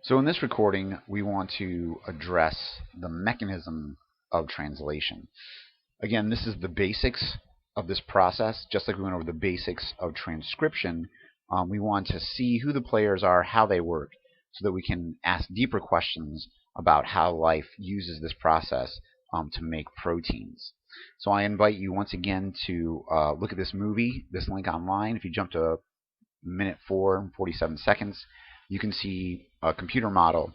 So in this recording, we want to address the mechanism of translation. Again, this is the basics of this process. Just like we went over the basics of transcription, we want to see who the players are, how they work, so that we can ask deeper questions about how life uses this process to make proteins. So I invite you once again to look at this movie, this link online. If you jump to minute 4 and 47 seconds, you can see a computer model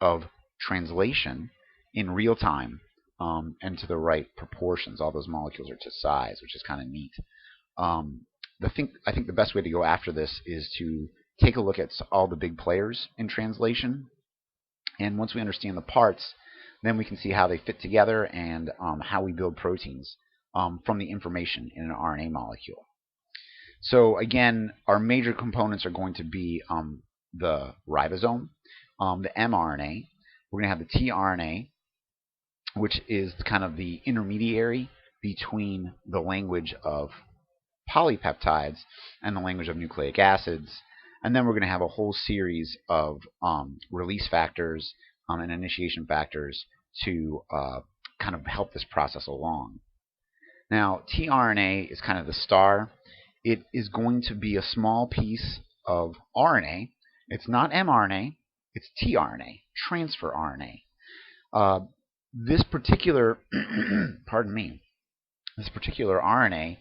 of translation in real time and to the right proportions. All those molecules are to size, which is kind of neat. I think the best way to go after this is to take a look at all the big players in translation. And once we understand the parts, then we can see how they fit together and how we build proteins from the information in an RNA molecule. So again, our major components are going to be the ribosome, the mRNA. We're going to have the tRNA, which is kind of the intermediary between the language of polypeptides and the language of nucleic acids. And then we're going to have a whole series of release factors and initiation factors to kind of help this process along. Now, tRNA is kind of the star. It is going to be a small piece of RNA. It's not mRNA, it's tRNA, transfer RNA. This particular, pardon me, this particular RNA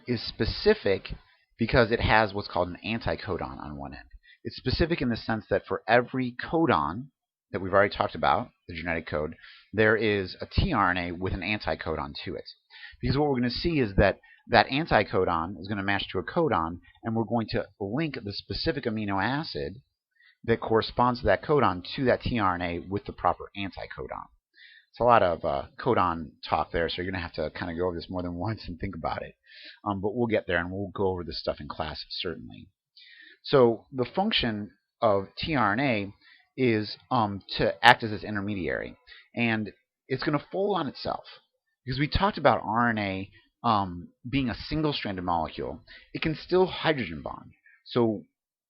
is specific because it has what's called an anticodon on one end. It's specific in the sense that for every codon that we've already talked about, the genetic code, there is a tRNA with an anticodon to it. Because what we're going to see is that that anticodon is going to match to a codon, and we're going to link the specific amino acid that corresponds to that codon to that tRNA with the proper anticodon. It's a lot of codon talk there, so you're going to have to kind of go over this more than once and think about it. But we'll get there, and we'll go over this stuff in class, certainly. So the function of tRNA is to act as this intermediary, and it's going to fold on itself. Because we talked about RNA being a single-stranded molecule, it can still hydrogen bond. So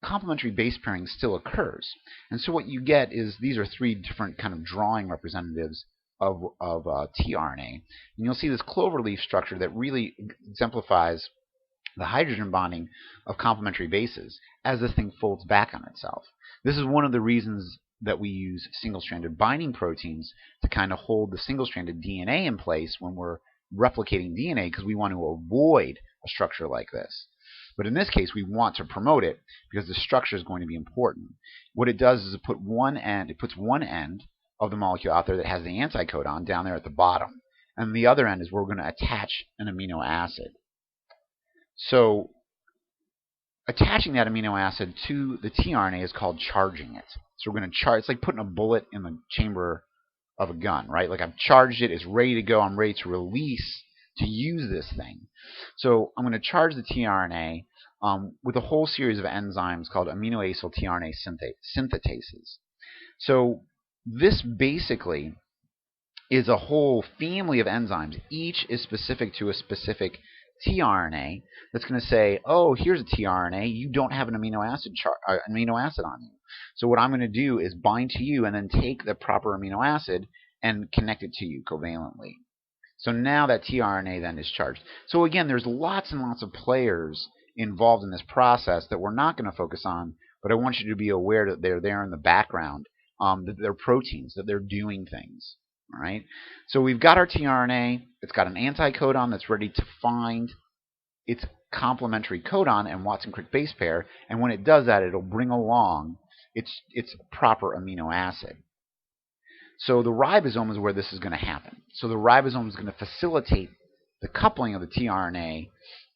complementary base pairing still occurs. And so what you get is these are three different kind of drawing representatives of tRNA. And you'll see this cloverleaf structure that really exemplifies the hydrogen bonding of complementary bases as this thing folds back on itself. This is one of the reasons that we use single-stranded binding proteins to kind of hold the single-stranded DNA in place when we're replicating DNA, because we want to avoid a structure like this. But in this case, we want to promote it because the structure is going to be important. What it does is it puts one end of the molecule out there that has the anticodon down there at the bottom. And the other end is where we're going to attach an amino acid. So attaching that amino acid to the tRNA is called charging it. So we're going to charge. It's like putting a bullet in the chamber of a gun, right? Like I've charged it, it's ready to go, I'm ready to release, to use this thing. So I'm going to charge the tRNA with a whole series of enzymes called aminoacyl tRNA synthetases. So this basically is a whole family of enzymes. Each is specific to a specific tRNA that's going to say, oh, here's a tRNA, you don't have an amino acid on you. So what I'm going to do is bind to you and then take the proper amino acid and connect it to you covalently. So now that tRNA then is charged. So again, there's lots and lots of players involved in this process that we're not going to focus on, but I want you to be aware that they're there in the background, that they're proteins, that they're doing things. All right. So we've got our tRNA. It's got an anticodon that's ready to find its complementary codon and Watson-Crick base pair. And when it does that, it'll bring along its proper amino acid. So the ribosome is where this is going to happen. So the ribosome is going to facilitate the coupling of the tRNA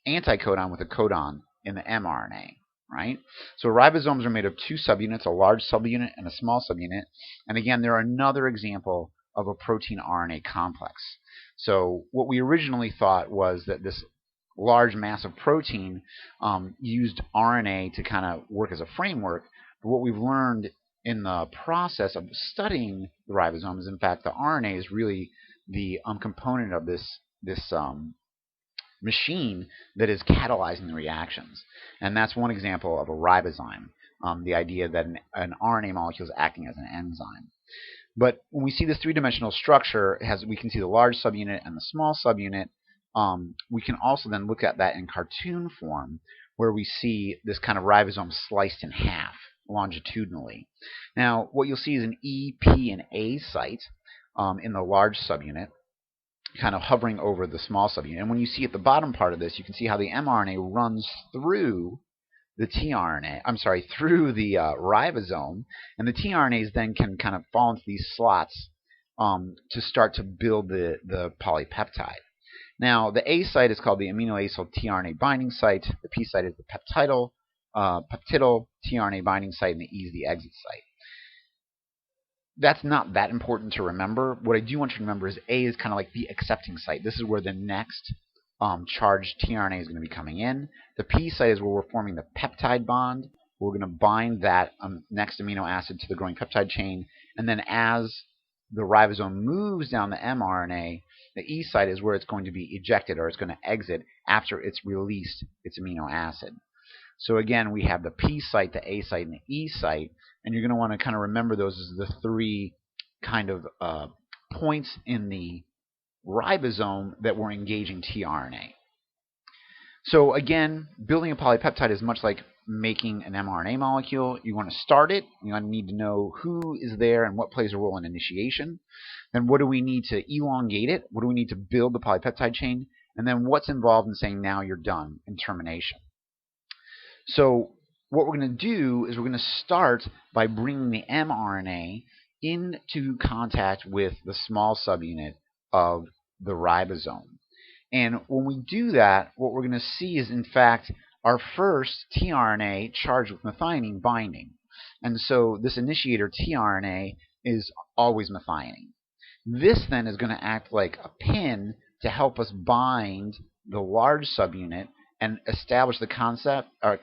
anticodon with a codon in the mRNA. Right? So ribosomes are made of two subunits, a large subunit and a small subunit. And again, they're another example of a protein-RNA complex. So what we originally thought was that this large mass of protein used RNA to kind of work as a framework. But what we've learned in the process of studying the ribosome is, in fact, the RNA is really the component of this machine that is catalyzing the reactions. And that's one example of a ribozyme. the idea that an RNA molecule is acting as an enzyme. But when we see this three-dimensional structure, we can see the large subunit and the small subunit. We can also then look at that in cartoon form, where we see this kind of ribosome sliced in half longitudinally. Now, what you'll see is an E, P, and A site in the large subunit, kind of hovering over the small subunit. And when you see at the bottom part of this, you can see how the mRNA runs through the through the ribosome, and the tRNAs then can kind of fall into these slots to start to build the polypeptide. Now, the A site is called the aminoacyl tRNA binding site. The P site is the peptidal tRNA binding site, and the E is the exit site. That's not that important to remember. What I do want you to remember is A is kind of like the accepting site. This is where the next charged tRNA is going to be coming in. The P site is where we're forming the peptide bond. We're going to bind that next amino acid to the growing peptide chain. And then as the ribosome moves down the mRNA, the E site is where it's going to be ejected, or it's going to exit after it's released its amino acid. So again, we have the P site, the A site, and the E site. And you're going to want to kind of remember those as the three kind of points in the ribosome that we're engaging tRNA. So again, building a polypeptide is much like making an mRNA molecule. You want to start it. You need to know who is there and what plays a role in initiation. Then what do we need to elongate it? What do we need to build the polypeptide chain? And then what's involved in saying now you're done in termination? So what we're going to do is we're going to start by bringing the mRNA into contact with the small subunit of the ribosome. And when we do that, what we're going to see is, in fact, our first tRNA charged with methionine binding. And so this initiator tRNA is always methionine. This then is going to act like a pin to help us bind the large subunit and establish the concept or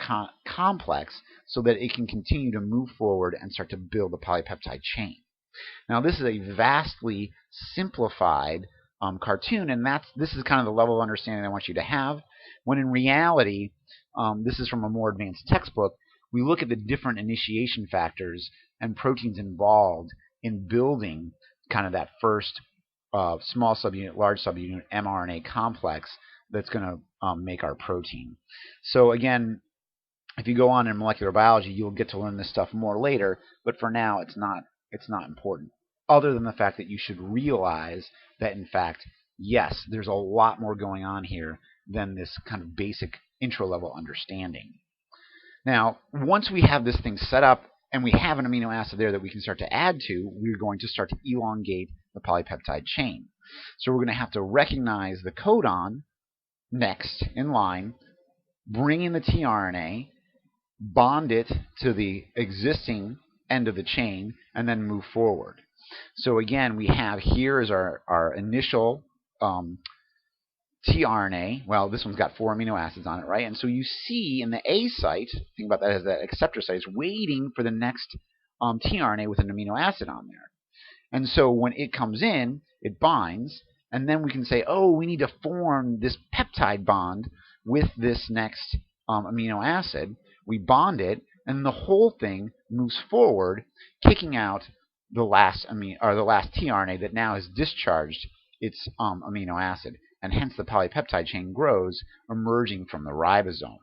complex so that it can continue to move forward and start to build the polypeptide chain. Now, this is a vastly simplified cartoon, and this is kind of the level of understanding I want you to have, when in reality, this is from a more advanced textbook. We look at the different initiation factors and proteins involved in building kind of that first small subunit, large subunit mRNA complex that's going to make our protein. So again, if you go on in molecular biology, you'll get to learn this stuff more later, but for now it's not important, other than the fact that you should realize that, in fact, yes, there's a lot more going on here than this kind of basic intro-level understanding. Now, once we have this thing set up and we have an amino acid there that we can start to add to, we're going to start to elongate the polypeptide chain. So we're going to have to recognize the codon next in line, bring in the tRNA, bond it to the existing end of the chain, and then move forward. So again, we have here is our initial tRNA. Well, this one's got 4 amino acids on it, right? And so you see in the A site, think about that as that acceptor site, it's waiting for the next tRNA with an amino acid on there. And so when it comes in, it binds, and then we can say, oh, we need to form this peptide bond with this next amino acid. We bond it, and the whole thing moves forward, kicking out the last tRNA that now has discharged its amino acid, and hence the polypeptide chain grows, emerging from the ribosome.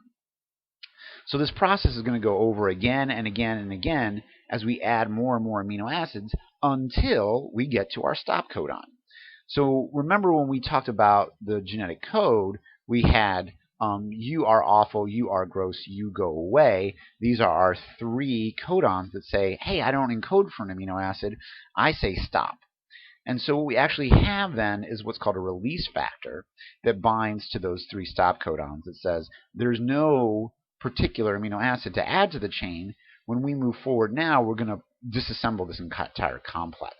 So this process is going to go over again and again and again as we add more and more amino acids until we get to our stop codon. So remember when we talked about the genetic code, we had you are awful, you are gross, you go away. These are our 3 codons that say, hey, I don't encode for an amino acid, I say stop. And so what we actually have then is what's called a release factor that binds to those 3 stop codons. It says there's no particular amino acid to add to the chain. When we move forward now, we're going to disassemble this entire complex.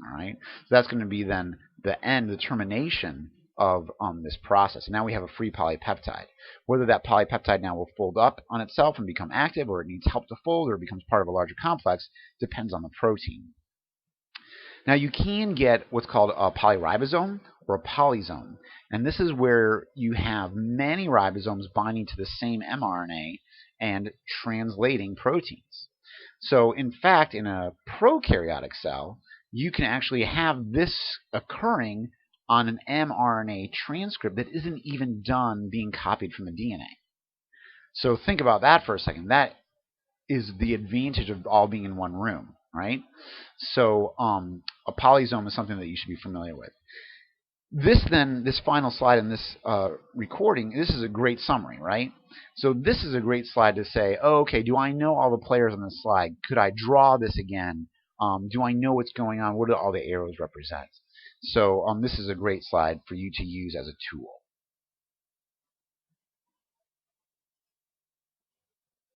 All right, so that's going to be then the end, the termination of this process. And now we have a free polypeptide. Whether that polypeptide now will fold up on itself and become active, or it needs help to fold, or it becomes part of a larger complex, depends on the protein. Now you can get what's called a polyribosome or a polyzone. And this is where you have many ribosomes binding to the same mRNA and translating proteins. So in fact, in a prokaryotic cell, you can actually have this occurring on an mRNA transcript that isn't even done being copied from the DNA. So think about that for a second. That is the advantage of all being in one room, right? So a polysome is something that you should be familiar with. This final slide in this recording, this is a great summary, right? So this is a great slide to say, oh, okay, do I know all the players on this slide? Could I draw this again? Do I know what's going on? What do all the arrows represent? So this is a great slide for you to use as a tool.